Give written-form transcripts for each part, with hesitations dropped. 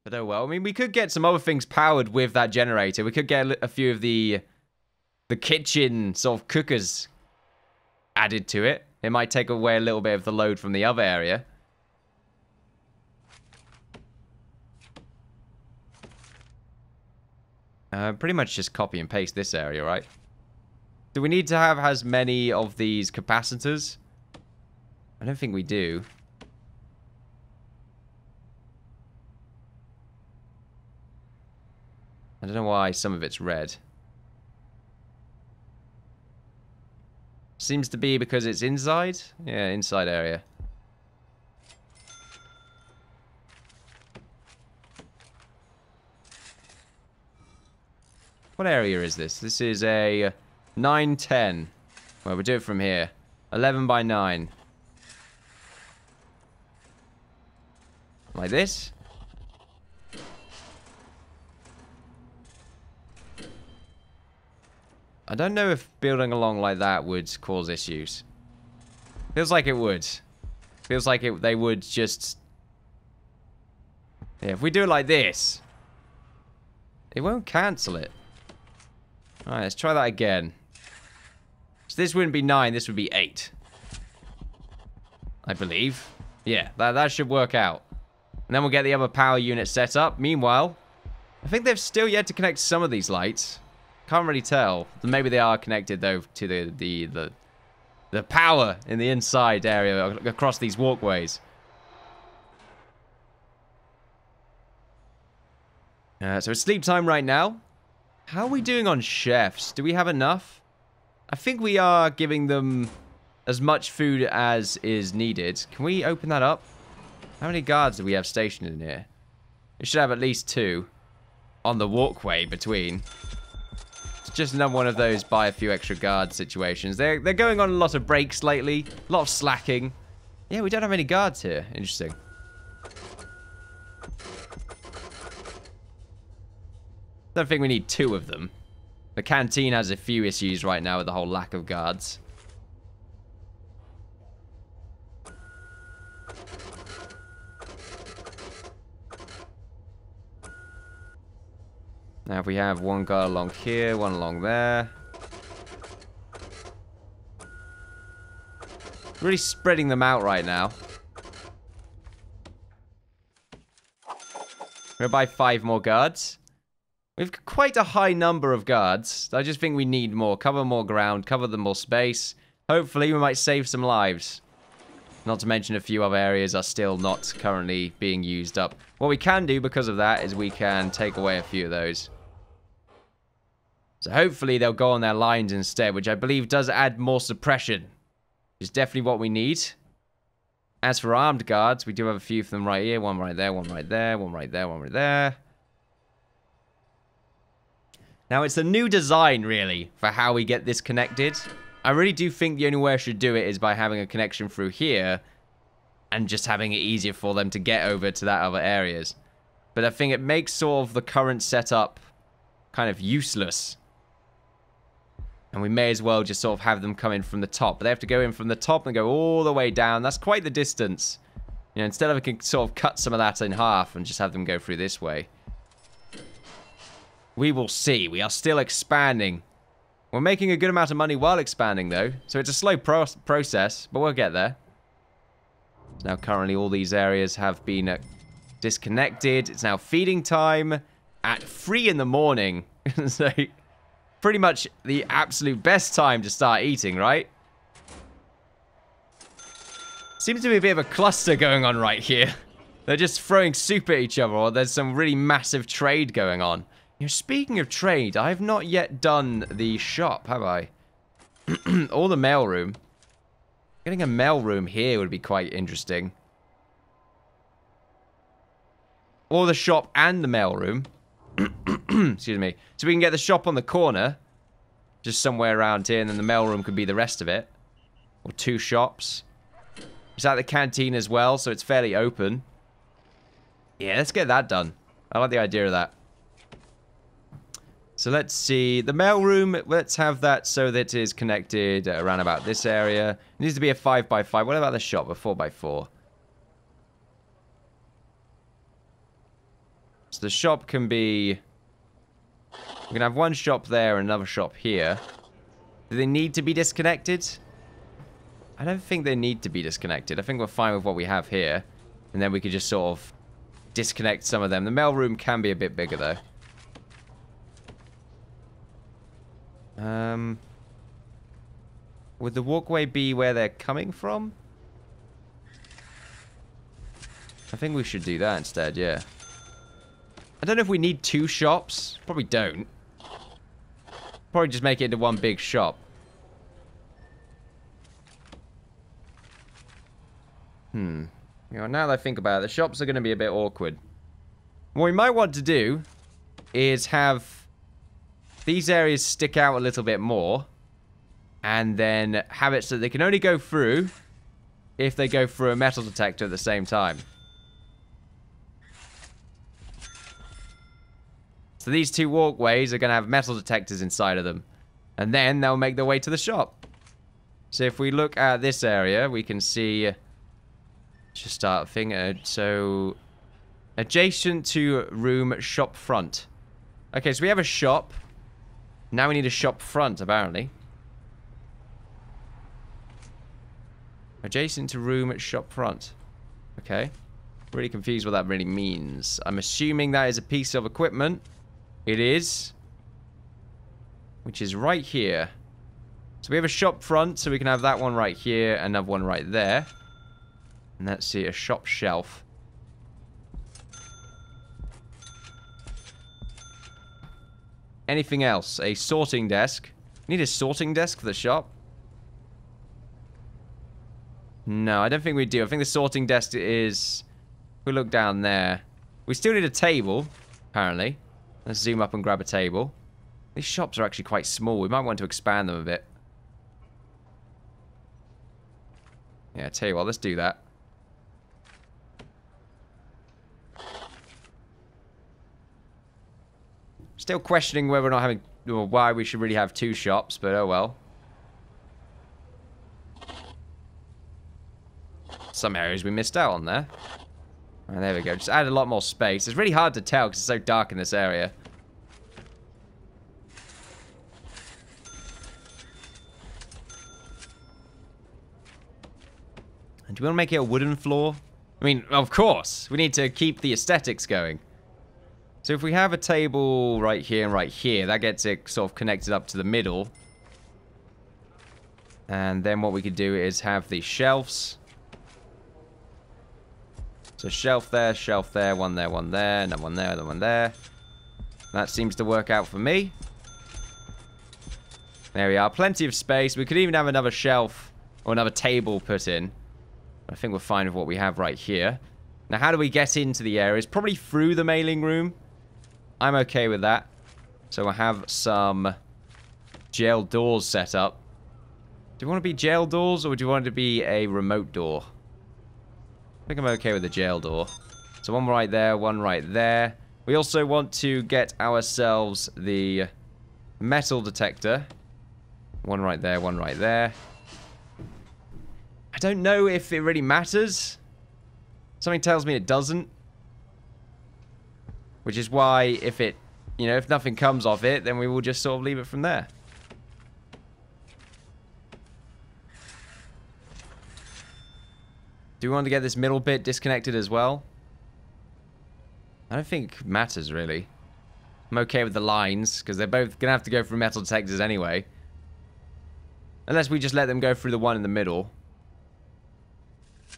But oh well. I mean, we could get some other things powered with that generator. We could get a few of the kitchen sort of cookers added to it. It might take away a little bit of the load from the other area. Pretty much just copy and paste this area, right? Do we need to have as many of these capacitors? I don't think we do. I don't know why some of it's red. Seems to be because it's inside? Yeah, inside area. What area is this? This is a 910. Well, we'll do it from here. 11 by 9. Like this. I don't know if building along like that would cause issues. Feels like it would. Feels like they would just... Yeah, if we do it like this, it won't cancel it. Alright, let's try that again. So this wouldn't be 9, this would be 8. I believe. Yeah, that should work out. And then we'll get the other power unit set up. Meanwhile, I think they've still yet to connect some of these lights. Can't really tell. Maybe they are connected, though, to the power in the inside area across these walkways. So it's sleep time right now. How are we doing on chefs? Do we have enough? I think we are giving them as much food as is needed. Can we open that up? How many guards do we have stationed in here? We should have at least 2 on the walkway between. It's just another one of those buy a few extra guard situations. They're going on a lot of breaks lately. A lot of slacking. Yeah, we don't have any guards here. Interesting. Don't think we need 2 of them. The canteen has a few issues right now with the whole lack of guards. Now if we have 1 guard along here, 1 along there. Really spreading them out right now. We'll buy 5 more guards. We've quite a high number of guards. I just think we need more. Cover more ground, cover them more space. Hopefully we might save some lives. Not to mention a few other areas are still not currently being used up. What we can do because of that is we can take away a few of those. So hopefully they'll go on their lines instead, which I believe does add more suppression. Which is definitely what we need. As for armed guards, we do have a few of them right here. 1 right there, 1 right there, 1 right there, 1 right there. Now, it's a new design, really, for how we get this connected. I really do think the only way I should do it is by having a connection through here and just having it easier for them to get over to that other areas. But I think it makes sort of the current setup kind of useless. And we may as well just sort of have them come in from the top. But they have to go in from the top and go all the way down. That's quite the distance. You know, instead of we can sort of cut some of that in half and just have them go through this way. We will see. We are still expanding. We're making a good amount of money while expanding, though. So it's a slow process, but we'll get there. So now, currently, all these areas have been disconnected. It's now feeding time at 3 in the morning. So, pretty much the absolute best time to start eating, right? Seems to be a bit of a cluster going on right here. They're just throwing soup at each other, or there's some really massive trade going on. You know, speaking of trade, I have not yet done the shop, have I? Or the mailroom. Getting a mailroom here would be quite interesting. Or the shop and the mailroom. Excuse me. So we can get the shop on the corner. Just somewhere around here, and then the mailroom could be the rest of it. Or 2 shops. It's at the canteen as well, so it's fairly open. Yeah, let's get that done. I like the idea of that. So let's see. The mailroom, let's have that so that it is connected around about this area. It needs to be a 5x5. What about the shop? A 4x4. the shop can be... We can have one shop there and another shop here. Do they need to be disconnected? I don't think they need to be disconnected. I think we're fine with what we have here. And then we could just sort of disconnect some of them. The mailroom can be a bit bigger, though. Would the walkway be where they're coming from? I think we should do that instead, yeah. I don't know if we need 2 shops. Probably don't. Probably just make it into one big shop. You know, now that I think about it, the shops are going to be a bit awkward. What we might want to do is have these areas stick out a little bit more. And then have it so they can only go through if they go through a metal detector at the same time. So these 2 walkways are going to have metal detectors inside of them. And then they'll make their way to the shop. So if we look at this area, we can see... Just start thing. So... Adjacent to room shop front. Okay, so we have a shop. Now we need a shop front, apparently. Adjacent to room shop front. Okay. Really confused what that really means. I'm assuming that is a piece of equipment. It is. Which is right here. So we have a shop front, so we can have that one right here, another one right there. And let's see, a shop shelf. Anything else? A sorting desk. Need a sorting desk for the shop? No, I don't think we do. I think the sorting desk is... If we look down there. We still need a table, apparently. Let's zoom up and grab a table. These shops are actually quite small. We might want to expand them a bit. Yeah, tell you what, let's do that. Still questioning whether or not having... Or why we should really have 2 shops, but oh well. Some areas we missed out on there. Oh, there we go. Just add a lot more space. It's really hard to tell because it's so dark in this area. And do we want to make it a wooden floor? I mean, of course. We need to keep the aesthetics going. So if we have a table right here and right here, that gets it sort of connected up to the middle. And then what we could do is have the shelves. So shelf there, one there, another one there, another one there. That seems to work out for me. There we are, plenty of space. We could even have another shelf or another table put in. I think we're fine with what we have right here. Now, how do we get into the areas? Probably through the mailing room. I'm okay with that. So we'll have some jail doors set up. Do you want to be jail doors or do you want it to be a remote door? I think I'm okay with the jail door. So one right there, one right there. We also want to get ourselves the metal detector. One right there, one right there. I don't know if it really matters. Something tells me it doesn't. Which is why if it, you know, if nothing comes of it, then we will just sort of leave it from there. Do we want to get this middle bit disconnected as well? I don't think it matters, really. I'm okay with the lines, because they're both going to have to go through metal detectors anyway. Unless we just let them go through the one in the middle.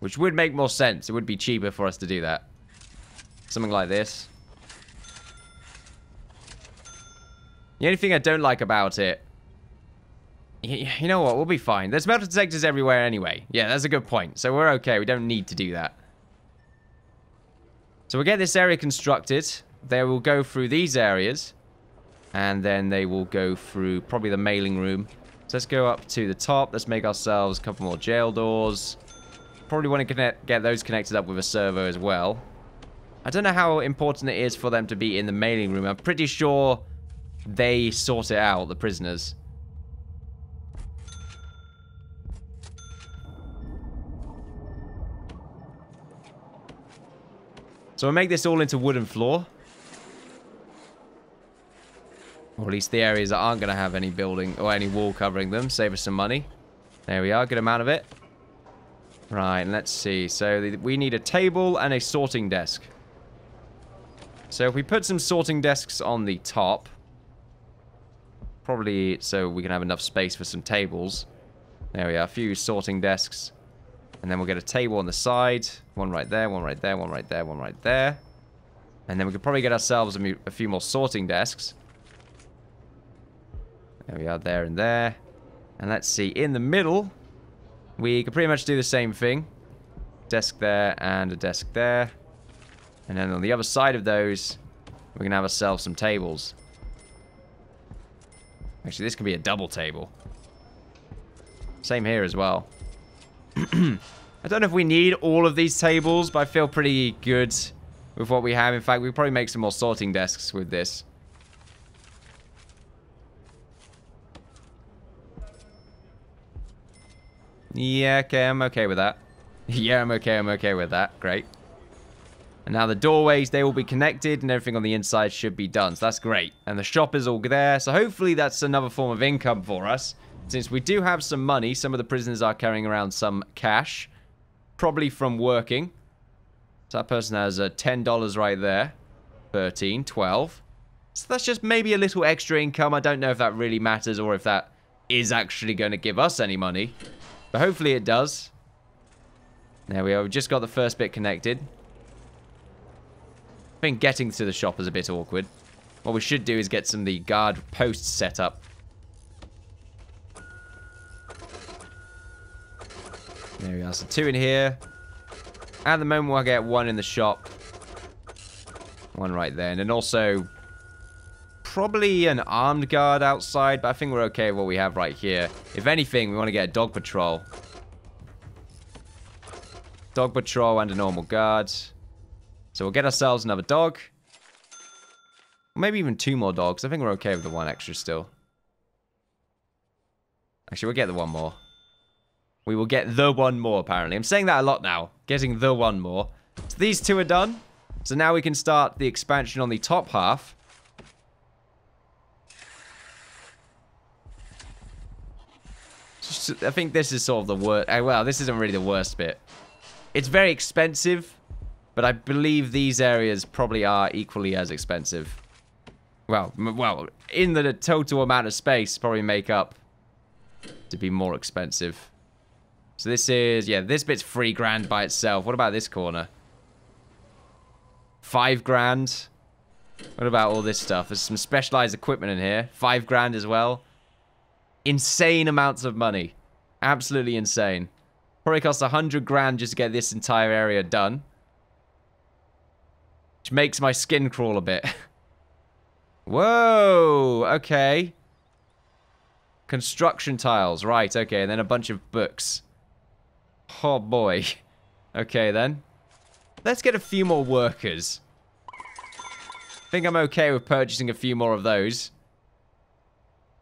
Which would make more sense. It would be cheaper for us to do that. Something like this. The only thing I don't like about it... You know what? We'll be fine. There's metal detectors everywhere anyway. Yeah, that's a good point. So we're okay. We don't need to do that. So we'll get this area constructed. They will go through these areas. And then they will go through probably the mailing room. So let's go up to the top. Let's make ourselves a couple more jail doors. Probably want to get those connected up with a servo as well. I don't know how important it is for them to be in the mailing room. I'm pretty sure they sort it out, the prisoners. So we'll make this all into wooden floor. Or at least the areas that aren't going to have any building or any wall covering them. Save us some money. There we are. Good amount of it. Right, let's see. So we need a table and a sorting desk. So if we put some sorting desks on the top, probably so we can have enough space for some tables. There we are. A few sorting desks. And then we'll get a table on the side. One right there, one right there, one right there, one right there. And then we could probably get ourselves a few more sorting desks. There we are, there and there. And let's see, in the middle, we could pretty much do the same thing. Desk there and a desk there. And then on the other side of those, we're going to have ourselves some tables. Actually, this could be a double table. Same here as well. I don't know if we need all of these tables, but I feel pretty good with what we have. In fact, we could probably make some more sorting desks with this. Yeah, okay, I'm okay with that. Yeah, I'm okay with that. Great. And now the doorways, they will be connected and everything on the inside should be done. So that's great. And the shop is all there. So hopefully that's another form of income for us. Since we do have some money, some of the prisoners are carrying around some cash. Probably from working. So that person has $10 right there. 13, 12. So that's just maybe a little extra income. I don't know if that really matters or if that is actually going to give us any money. But hopefully it does. There we are. We've just got the first bit connected. I think getting to the shop is a bit awkward. What we should do is get some of the guard posts set up. There we are. So 2 in here. At the moment, we'll get 1 in the shop. 1 right there. And then also probably an armed guard outside, but I think we're okay with what we have right here. If anything, we want to get a dog patrol. Dog patrol and a normal guard. So we'll get ourselves another dog. Maybe even 2 more dogs. I think we're okay with the 1 extra still. Actually, we'll get the 1 more. We will get the 1 more, apparently. I'm saying that a lot now. Getting the 1 more. So these 2 are done. So now we can start the expansion on the top half. I think this is sort of the worst. Well, this isn't really the worst bit. It's very expensive, but I believe these areas probably are equally as expensive. Well, in the total amount of space, probably make up to be more expensive. So this is, yeah, this bit's $3,000 by itself. What about this corner? $5,000. What about all this stuff? There's some specialized equipment in here. $5,000 as well. Insane amounts of money. Absolutely insane. Probably costs $100,000 just to get this entire area done. Which makes my skin crawl a bit. Whoa, okay. Construction tiles, right, okay, and then a bunch of books. Oh boy. Okay then. Let's get a few more workers. I think I'm okay with purchasing a few more of those.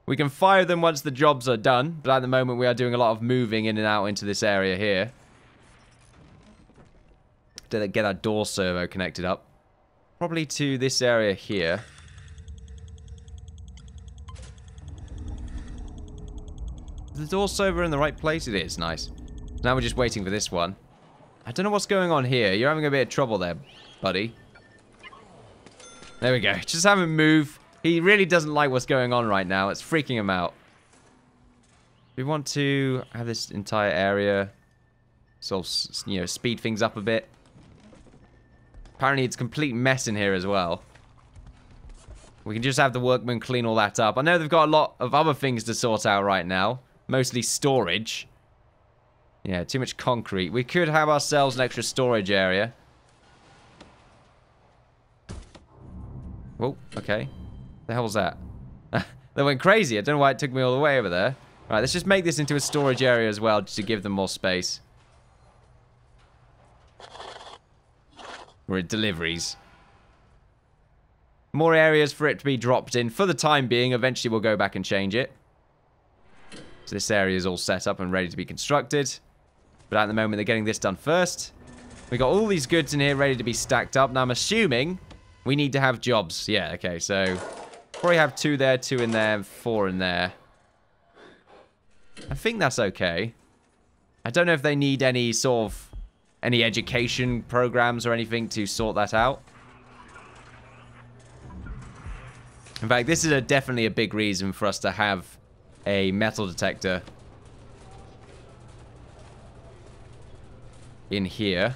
We can fire them once the jobs are done, but at the moment we are doing a lot of moving in and out into this area here. To get our door servo connected up. Probably to this area here. Is the door servo in the right place? It is, nice. Now we're just waiting for this one. I don't know what's going on here. You're having a bit of trouble there, buddy. There we go. Just have him move. He really doesn't like what's going on right now. It's freaking him out. We want to have this entire area sort of, you know, speed things up a bit. Apparently it's a complete mess in here as well. We can just have the workmen clean all that up. I know they've got a lot of other things to sort out right now. Mostly storage. Yeah, too much concrete. We could have ourselves an extra storage area. Oh, okay. The hell was that? That went crazy. I don't know why it took me all the way over there. Right, let's just make this into a storage area as well, just to give them more space. We're at deliveries. More areas for it to be dropped in for the time being. Eventually we'll go back and change it. So this area is all set up and ready to be constructed. But at the moment they're getting this done first. We got all these goods in here ready to be stacked up. Now I'm assuming we need to have jobs. Yeah, okay, so Probably have 2 there, 2 in there, 4 in there. I think that's okay. I don't know if they need any sort of... any education programs or anything to sort that out. In fact, this is definitely a big reason for us to have a metal detector in here.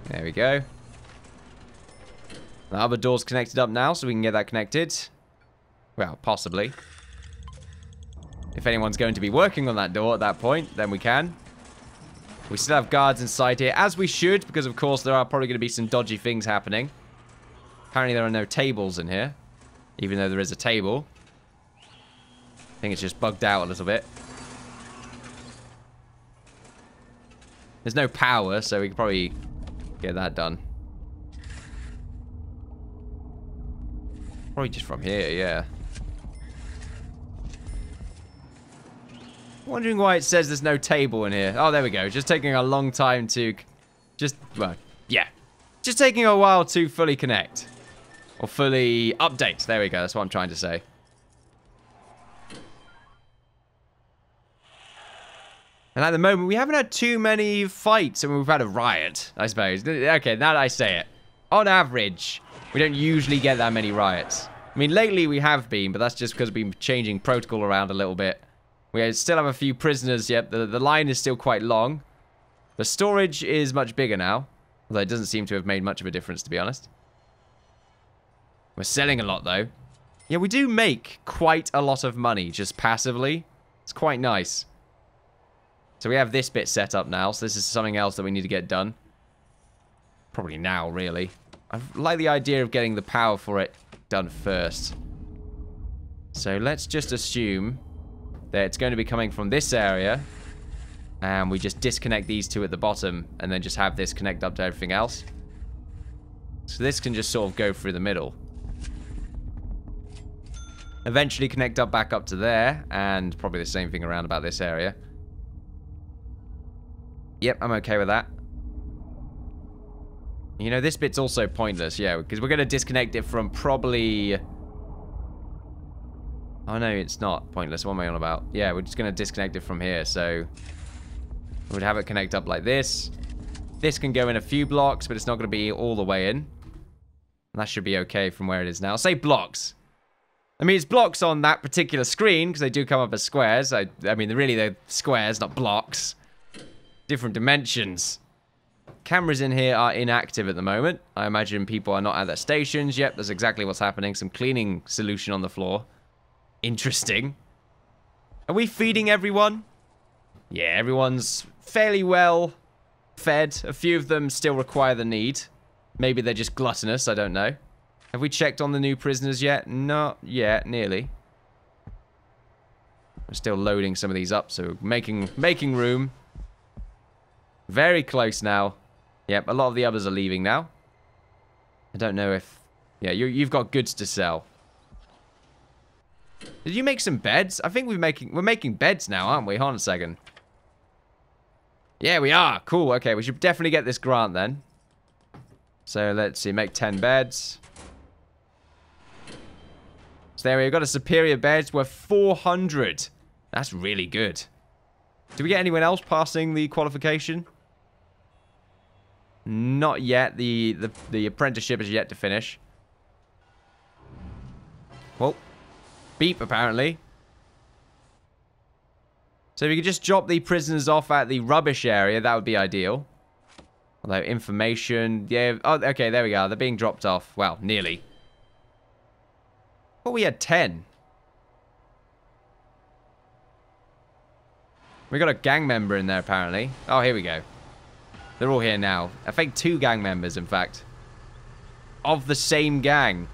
There we go. The other door's connected up now, so we can get that connected. Well, possibly. If anyone's going to be working on that door at that point, then we can. We still have guards inside here, as we should, because of course there are probably going to be some dodgy things happening. Apparently there are no tables in here, even though there is a table. I think it's just bugged out a little bit. There's no power, so we can probably get that done. Probably just from here, yeah. Wondering why it says there's no table in here. Oh, there we go. Just taking a long time to... well, yeah. Just taking a while to fully connect. Or fully update. There we go. That's what I'm trying to say. And at the moment, we haven't had too many fights. I mean, we've had a riot, I suppose. Okay, now that I say it. On average, we don't usually get that many riots. I mean, lately we have been, but that's just because we've been changing protocol around a little bit. We still have a few prisoners yet. The line is still quite long. The storage is much bigger now. Although it doesn't seem to have made much of a difference, to be honest. We're selling a lot, though. Yeah, we do make quite a lot of money just passively. It's quite nice. So we have this bit set up now. So this is something else that we need to get done. Probably now, really. I like the idea of getting the power for it done first. So let's just assume that it's going to be coming from this area. And we just disconnect these two at the bottom. And then just have this connect up to everything else. So this can just sort of go through the middle. Eventually connect up back up to there. And probably the same thing around about this area. Yep, I'm okay with that. You know, this bit's also pointless, yeah, because we're going to disconnect it from probably... Oh, no, it's not pointless. What am I on about? Yeah, we're just going to disconnect it from here, so... We'd have it connect up like this. This can go in a few blocks, but it's not going to be all the way in. And that should be okay from where it is now. I'll say blocks. I mean, it's blocks on that particular screen, because they do come up as squares. I mean, really, they're squares, not blocks. Different dimensions. Cameras in here are inactive at the moment. I imagine people are not at their stations. Yep, that's exactly what's happening. Some cleaning solution on the floor. Interesting. Are we feeding everyone? Yeah, everyone's fairly well fed. A few of them still require the need. Maybe they're just gluttonous, I don't know. Have we checked on the new prisoners yet? Not yet, nearly. We're still loading some of these up, so making room. Very close now. Yep, a lot of the others are leaving now. I don't know if... Yeah, you've got goods to sell. Did you make some beds? I think we're making beds now, aren't we? Hold on a second. Yeah, we are. Cool. Okay, we should definitely get this grant then. So let's see, make 10 beds. So there we've got a superior beds worth 400. That's really good. Do we get anyone else passing the qualification? Not yet. The apprenticeship is yet to finish. Well, beep apparently. So if we could just drop the prisoners off at the rubbish area, that would be ideal. Although information, yeah. Oh, okay, there we go. They're being dropped off. Well, nearly. Well, we had 10. We got a gang member in there, apparently. Oh, here we go. They're all here now. I think 2 gang members, in fact. Of the same gang.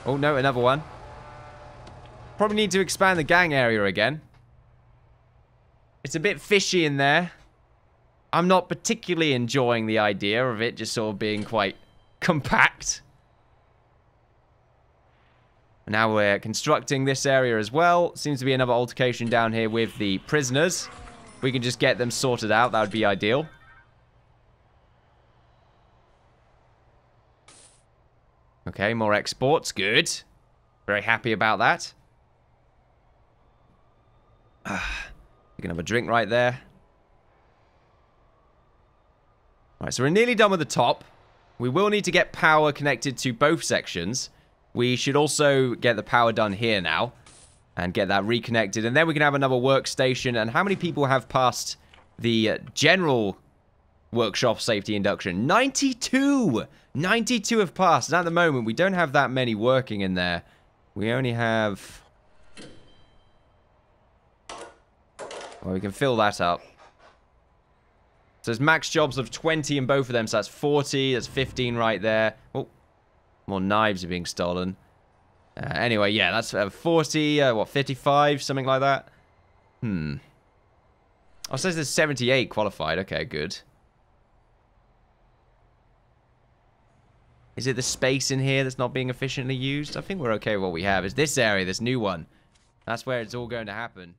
Oh, no, another one. Probably need to expand the gang area again. It's a bit fishy in there. I'm not particularly enjoying the idea of it just sort of being quite compact. Now we're constructing this area as well. Seems to be another altercation down here with the prisoners. If we can just get them sorted out, that would be ideal. Okay, more exports. Good. Very happy about that. You can have a drink right there. Alright, so we're nearly done with the top. We will need to get power connected to both sections. We should also get the power done here now. And get that reconnected. And then we can have another workstation. And how many people have passed the general workshop safety induction? 92! 92 have passed. And at the moment, we don't have that many working in there. We only have... Well, we can fill that up. So there's max jobs of 20 in both of them. So that's 40. That's 15 right there. Oh, more knives are being stolen. Anyway, yeah, that's 40, what, 55? Something like that? Oh, it says there's 78 qualified. Okay, good. Is it the space in here that's not being efficiently used? I think we're okay with what we have. It's this area, this new one. That's where it's all going to happen.